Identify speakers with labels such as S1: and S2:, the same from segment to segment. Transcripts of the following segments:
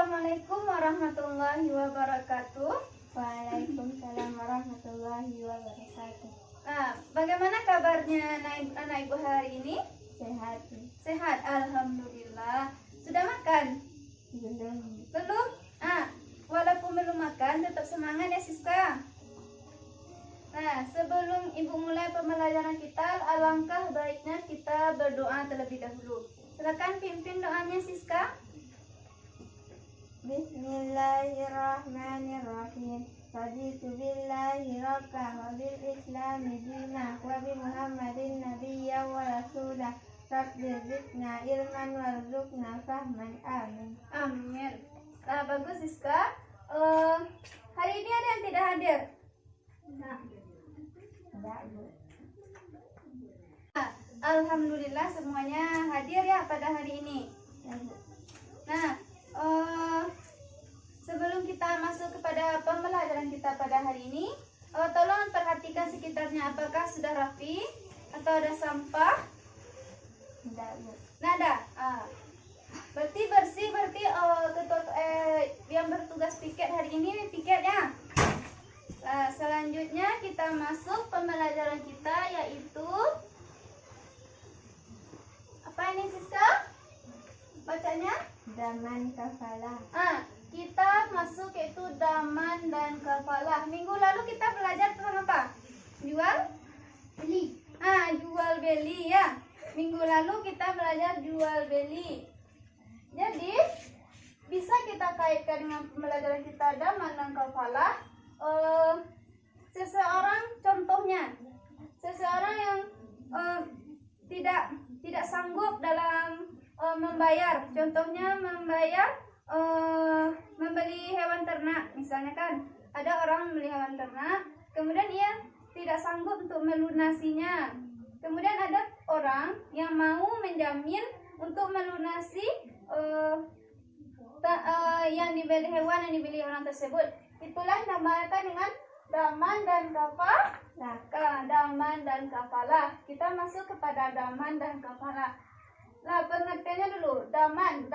S1: Assalamualaikum warahmatullahi wabarakatuh.
S2: Waalaikumsalam warahmatullahi wabarakatuh.
S1: Nah, bagaimana kabarnya anak ibu hari ini?
S2: Sehat?
S1: Sehat, alhamdulillah. Sudah makan?
S2: Belum.
S1: Belum? Walaupun belum makan, tetap semangat ya Siska. Nah, sebelum ibu mulai pembelajaran kita, alangkah baiknya kita berdoa terlebih dahulu. Silakan pimpin doanya Siska.
S2: Bismillahirrahmanirrahim. Raditu billahi rabban wa bil islami dinah wa bi Muhammadin nabiyya wa rasulah. Rabbi zidna ilman warzuqna fahman. Amin.
S1: Amin. Nah, bagus Siska. Hari ini ada yang tidak hadir? Nah, alhamdulillah semuanya hadir ya pada hari ini. Nah, sebelum kita masuk kepada pembelajaran kita pada hari ini, tolong perhatikan sekitarnya, apakah sudah rapi atau ada sampah? Nah, ada. Berarti bersih, berarti yang bertugas piket hari ini piketnya. Nah, selanjutnya kita masuk pembelajaran kita, yaitu apa ini Siska? Bacanya?
S2: Daman kafalah.
S1: Kita masuk yaitu daman dan kafalah. Minggu lalu kita belajar tentang apa? Jual beli. Jual beli ya. Minggu lalu kita belajar jual beli. Jadi bisa kita kaitkan dengan pembelajaran kita daman dan kafalah. Seseorang, contohnya seseorang yang tidak sanggup dalam membayar, contohnya membayar membeli hewan ternak, misalnya kan ada orang membeli hewan ternak, kemudian ia tidak sanggup untuk melunasinya, kemudian ada orang yang mau menjamin untuk melunasi yang dibeli hewan yang dibeli orang tersebut. Itulah dinamakan dengan daman dan kafalah. Daman dan kafalah. Kita masuk kepada daman dan kafalah. Nah, pengertiannya dulu. Daman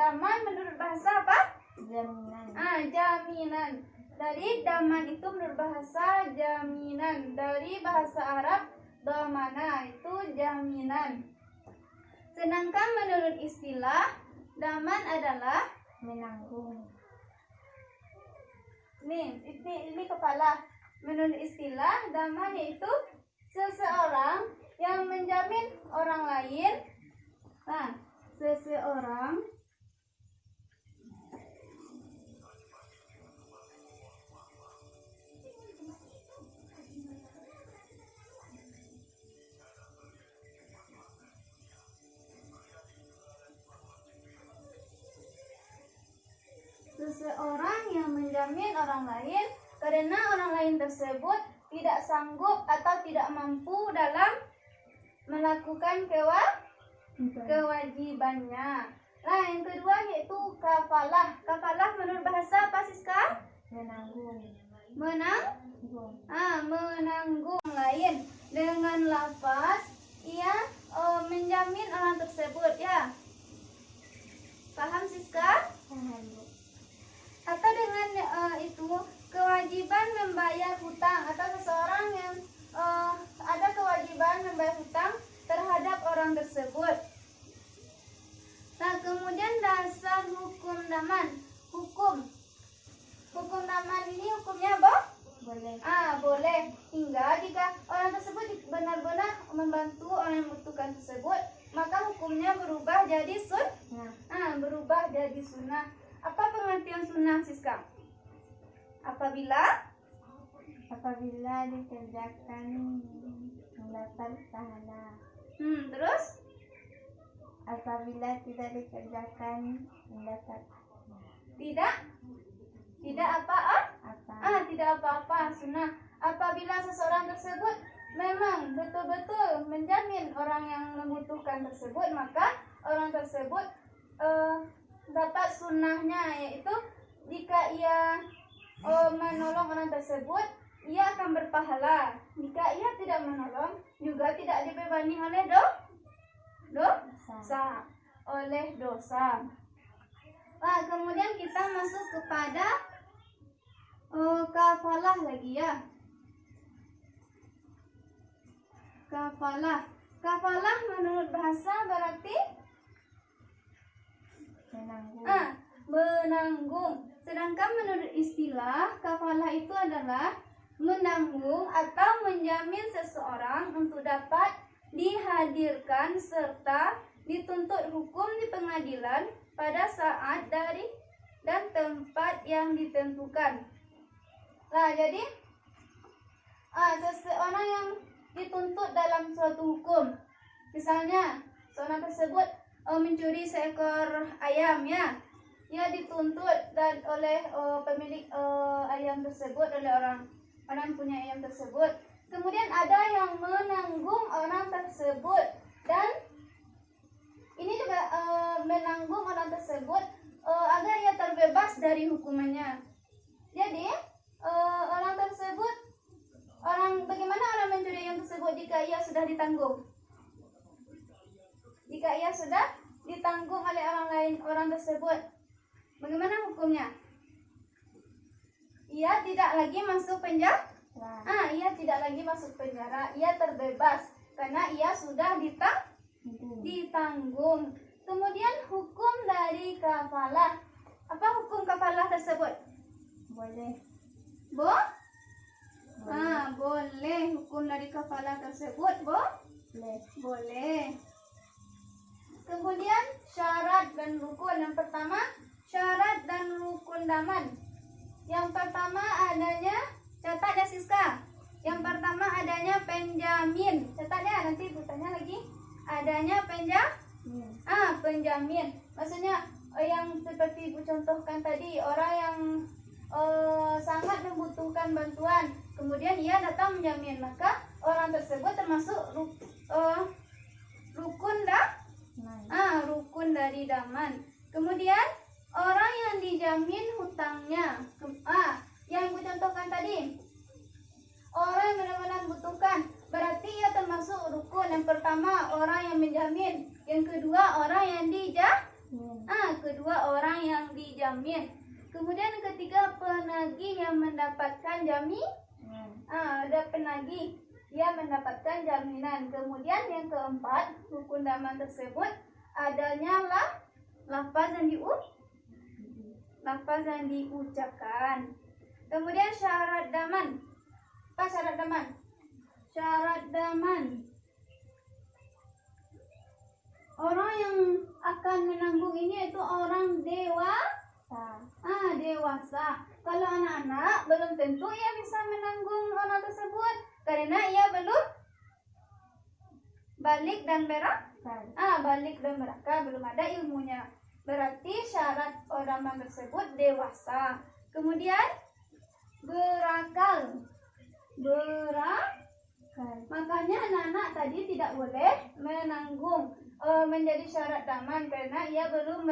S1: menurut bahasa apa?
S2: Jaminan.
S1: Jaminan. Dari daman itu menurut bahasa jaminan. Dari bahasa Arab damana itu jaminan. Sedangkan menurut istilah daman adalah
S2: Menanggung.
S1: Ini kepala. Menurut istilah daman yaitu seseorang yang menjamin orang lain. Nah, seseorang yang menjamin orang lain karena orang lain tersebut tidak sanggup atau tidak mampu dalam melakukan kewajibannya. Nah, yang kedua yaitu kafalah. Kafalah menurut bahasa apa Siska?
S2: Menanggung.
S1: Menanggung lain dengan lafaz ia menjamin orang tersebut ya. Paham Siska?
S2: Paham.
S1: Atau dengan itu kewajiban membayar hutang, atau seseorang yang ada kewajiban membayar hutang terhadap orang tersebut. Nah, kemudian dasar hukum daman. Hukum daman ini hukumnya
S2: boleh.
S1: Boleh hingga jika orang tersebut benar-benar membantu orang yang membutuhkan tersebut, maka hukumnya berubah jadi sunnah. Apa pengertian sunnah Siska? Apabila
S2: dikerjakan mendapat pahala.
S1: Terus?
S2: Apabila tidak dikerjakan mendapat
S1: tidak apa-apa sunnah. Apabila seseorang tersebut memang betul-betul menjamin orang yang membutuhkan tersebut, maka orang tersebut dapat sunnahnya, yaitu jika ia menolong orang tersebut, ia akan berpahala. Jika ia tidak menolong, juga tidak dibebani oleh dosa. Nah, kemudian kita masuk kepada kafalah lagi ya. Kafalah. Kafalah menurut bahasa berarti
S2: menanggung.
S1: Menanggung. Sedangkan menurut istilah, kafalah itu adalah menanggung atau menjamin seseorang untuk dapat dihadirkan serta dituntut hukum di pengadilan pada saat dari dan tempat yang ditentukan. Nah, jadi seseorang yang dituntut dalam suatu hukum, misalnya seorang tersebut mencuri seekor ayam ya, ia dituntut dan oleh pemilik ayam tersebut, oleh orang punya ayam tersebut. Kemudian ada yang menanggung orang tersebut, dan ini juga menanggung orang tersebut agar ia terbebas dari hukumannya. Jadi orang tersebut, bagaimana orang mencuri ayam tersebut jika ia sudah ditanggung? Jika ia sudah ditanggung oleh orang tersebut, bagaimana hukumnya? Ia tidak lagi masuk penjara. Ia tidak lagi masuk penjara. Ia terbebas karena ia sudah ditanggung. Kemudian hukum dari kafalah. Apa hukum kafalah tersebut?
S2: Boleh.
S1: Boleh. Hukum dari kafalah tersebut boleh. Kemudian syarat dan rukun. Yang pertama, syarat dan rukun daman. Yang pertama adanya, catat ya Siska. Yang pertama adanya penjamin. Catat ya, nanti bertanya lagi. Adanya penjamin. Maksudnya yang seperti Ibu contohkan tadi, orang yang sangat membutuhkan bantuan, kemudian ia datang menjamin, maka orang tersebut termasuk rukun dari daman. Kemudian orang yang dijamin hutangnya, yang Ibu contohkan tadi, orang yang benar-benar membutuhkan, berarti ia termasuk rukun. Yang pertama orang yang menjamin, yang kedua orang yang dijamin. Kemudian yang ketiga penagih yang mendapatkan ada penagih yang mendapatkan jaminan. Kemudian yang keempat, rukun daman tersebut adanya lafaz yang diucapkan. Kemudian syarat daman. Apa syarat daman? Syarat daman, orang yang akan menanggung ini itu orang dewasa. Kalau anak-anak belum tentu ia bisa menanggung orang tersebut karena ia belum balik dan berakal, belum ada ilmunya. Berarti syarat orang tersebut dewasa. Kemudian berakal. Makanya anak-anak tadi tidak boleh menanggung menjadi syarat daman karena ia belum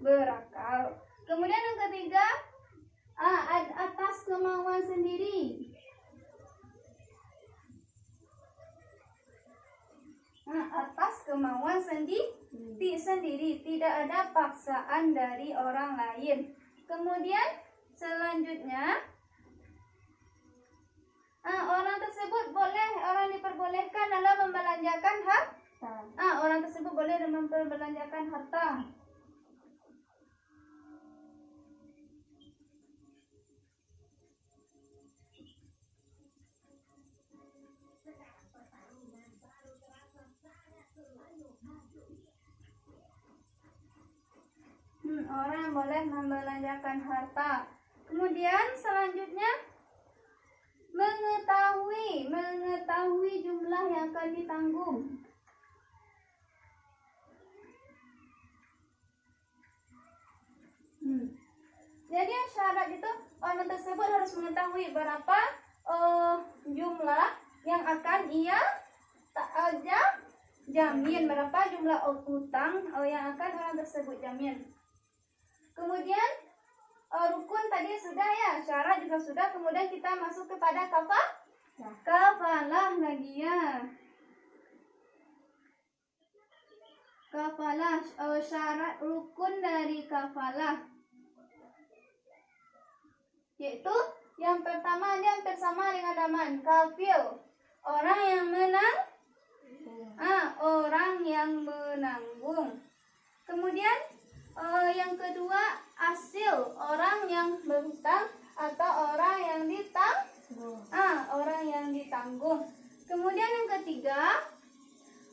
S1: berakal. Kemudian yang ketiga, atas kemauan sendiri. Atas kemauan sendiri, tidak ada paksaan dari orang lain. Kemudian selanjutnya, orang tersebut orang diperbolehkan dalam membelanjakan harta. Orang tersebut boleh memperbelanjakan harta. Orang boleh membelanjakan harta. Kemudian selanjutnya mengetahui jumlah yang akan ditanggung. Jadi syarat itu orang tersebut harus mengetahui berapa jumlah yang akan ia jamin, berapa jumlah utang yang akan orang tersebut jamin. Kemudian rukun tadi sudah ya, syarat juga sudah. Kemudian kita masuk kepada kafalah lagi ya. Kafalah, syarat rukun rukun dari kafalah. Yaitu yang pertama dia hampir sama dengan daman, kafil, orang yang orang yang menanggung. Kemudian yang kedua asil, orang yang berhutang atau orang yang orang yang ditanggung. Kemudian yang ketiga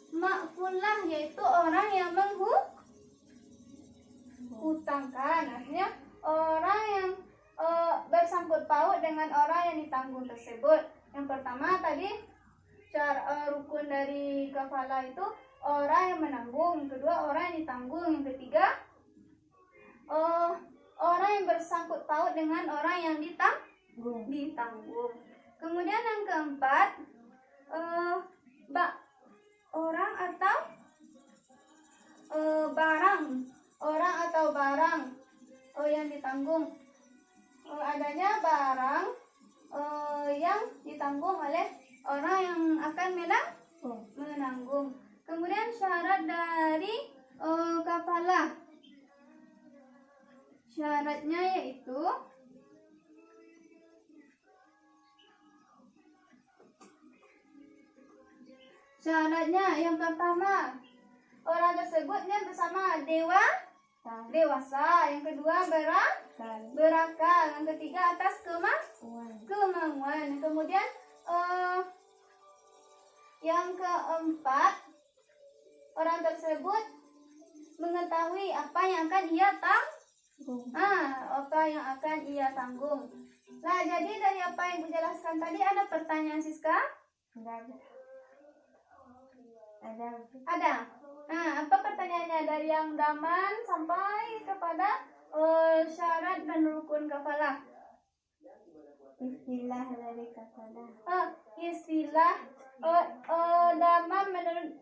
S1: makfulah, yaitu orang yang menghutangkan, artinya orang yang bersangkut paut dengan orang yang ditanggung tersebut. Yang pertama tadi rukun dari kafalah itu orang yang menanggung, yang kedua orang yang ditanggung, yang ketiga orang yang bersangkut paut dengan orang yang ditanggung. Kemudian yang keempat orang atau barang, orang atau barang yang ditanggung. Adanya barang yang ditanggung oleh orang yang akan menanggung. Kemudian syarat dari kafalah, syaratnya yaitu yang pertama orang tersebutnya bersama dewasa, yang kedua berakal, yang ketiga atas kemauan. Kemudian yang keempat orang tersebut mengetahui apa yang akan ia tanggung. Nah, jadi dari apa yang Ibu jelaskan tadi ada pertanyaan Siska? Ada. Nah, apa pertanyaannya dari yang daman sampai kepada syarat dan rukun kafalah?
S2: Istilah dari kafalah.
S1: Istilah daman menurut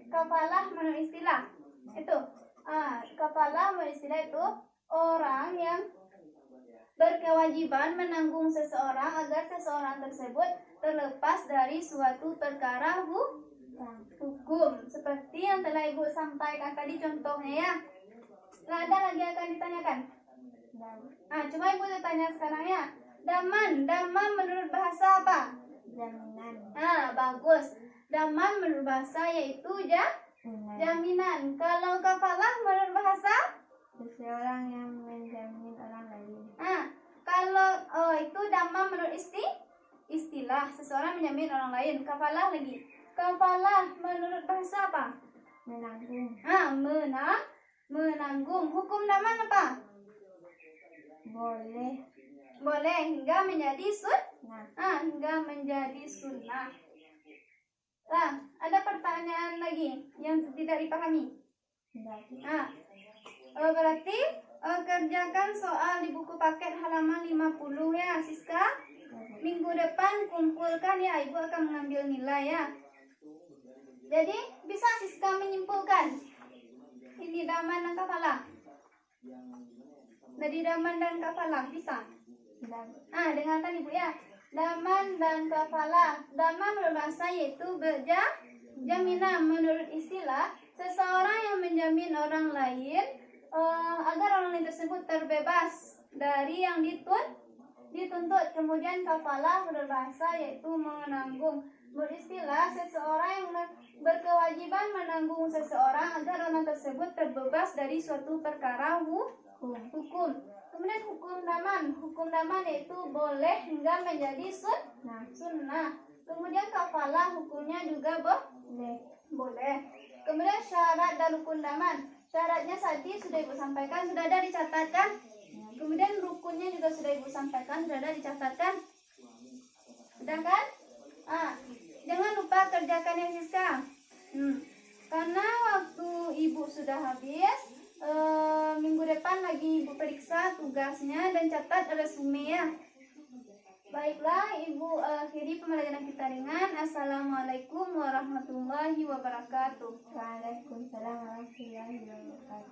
S1: kafalah menurut istilah itu. Kafalah menurut istilah itu orang yang berkewajiban menanggung seseorang agar seseorang tersebut terlepas dari suatu perkara hukum, seperti yang telah Ibu sampaikan tadi contohnya ya. Nah, ada lagi akan ditanyakan? Coba Ibu tanya sekarang ya. Daman menurut bahasa apa?
S2: Jaminan.
S1: Bagus. Daman menurut bahasa yaitu jaminan. Kalau kafalah menurut bahasa?
S2: Seseorang yang menjamin orang lain.
S1: Kalau itu daman menurut istilah, seseorang menjamin orang lain. Kafalah lagi. Kafalah menurut bahasa apa?
S2: Menanggung.
S1: Menanggung. Hukum daman apa? Boleh hingga menjadi hingga menjadi sunnah. Nah, ada pertanyaan lagi yang tidak dipahami? Berarti kerjakan soal di buku paket halaman 50 ya, Siska. Minggu depan kumpulkan ya, Ibu akan mengambil nilai ya. Jadi bisa Siska menyimpulkan ini daman dan kafalah. Dari daman dan kafalah bisa. Dengan tadi Bu ya. Daman dan kafalah. Daman menurut bahasa yaitu jaminan. Menurut istilah, seseorang yang menjamin orang lain agar orang lain tersebut terbebas dari yang dituntut. Kemudian kafalah menurut bahasa yaitu menanggung. Beristilah seseorang yang berkewajiban menanggung seseorang agar orang tersebut terbebas dari suatu perkara hukum. Kemudian hukum daman yaitu boleh hingga menjadi sunnah. Kemudian kafalah hukumnya juga boleh. Kemudian syarat dan rukun daman. Syaratnya tadi sudah Ibu sampaikan, sudah ada dicatatkan. Kemudian rukunnya juga sudah Ibu sampaikan, sudah ada dicatatkan. Sudah kan? Jangan lupa kerjakan ya Siska. Karena waktu Ibu sudah habis, minggu depan lagi Ibu periksa tugasnya dan catat resume ya. Baiklah, Ibu akhiri pembelajaran kita dengan Assalamualaikum warahmatullahi wabarakatuh.
S2: Waalaikumsalam warahmatullahi wabarakatuh.